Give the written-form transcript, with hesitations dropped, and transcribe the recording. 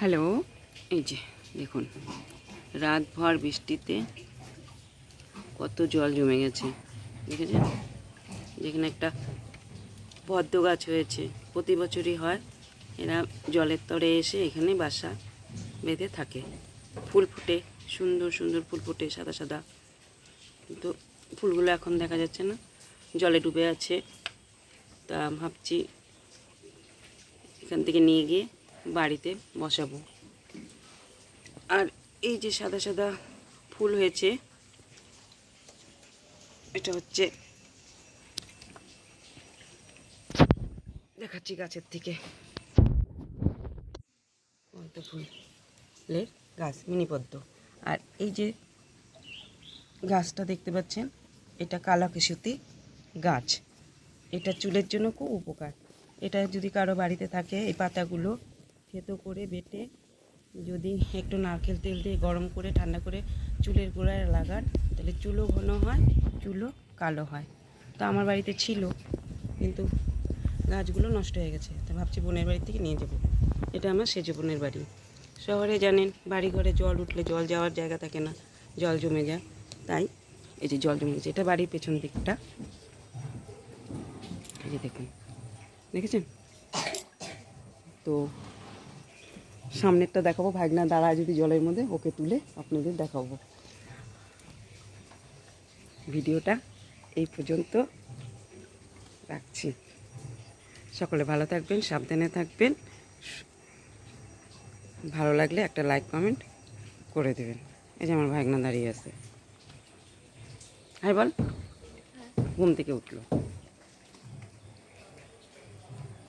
Hello, এই যে দেখুন রাতভর বৃষ্টিতে কত জল জমে গেছে দেখেছেন। যেখানে একটা পদ্ম গাছ হয়েছে, প্রতি বছরই হয়। এরা জলের তরে এসে এখানে বাসা বেঁধে থাকে। ফুল ফুটে, সুন্দর সুন্দর ফুল ফুটে, সাদা সাদা, কিন্তু ফুলগুলো এখন দেখা যাচ্ছে না, জলে ডুবে আছে। তা ভাবছি এখান থেকে নিয়ে গিয়ে বাড়িতে বসাবো। আর এই যে সাদা সাদা ফুল হয়েছে, এটা হচ্ছে, দেখাচ্ছি গাছের থেকে, পদ্ম ফুলের গাছ, মিনি পদ্ম। আর এই যে গাছটা দেখতে পাচ্ছেন, এটা কালাকেশুতি গাছ। এটা চুলের জন্য খুব উপকার। এটা যদি কারো বাড়িতে থাকে, এই পাতাগুলো থেতো করে বেটে যদি একটু নারকেল তেল দিয়ে গরম করে ঠান্ডা করে চুলের গোড়ায় লাগান, তাহলে চুলও ঘন হয়, চুলও কালো হয়। তো আমার বাড়িতে ছিল, কিন্তু গাছগুলো নষ্ট হয়ে গেছে। তা ভাবছি বোনের বাড়ি থেকে নিয়ে যাব। এটা আমার সেজ বোনের বাড়ি। শহরে জানেন, বাড়ি ঘরে জল উঠলে জল যাওয়ার জায়গা থাকে না, জল জমে যায়। তাই এই যে জল জমে গেছে, এটা বাড়ির পেছন দিকটা। এই যে দেখুন, দেখেছেন তো। সামনেরটা দেখাবো, ভাগনা দাঁড়ায় যদি জলের মধ্যে, ওকে তুলে আপনাদের দেখাবো। ভিডিওটা এই পর্যন্ত রাখছি। সকলে ভালো থাকবেন, সাবধানে থাকবেন। ভালো লাগলে একটা লাইক কমেন্ট করে দেবেন। এই যে আমার ভাগনা দাঁড়িয়ে আছে। হাই বল, ঘুম থেকে উঠলো।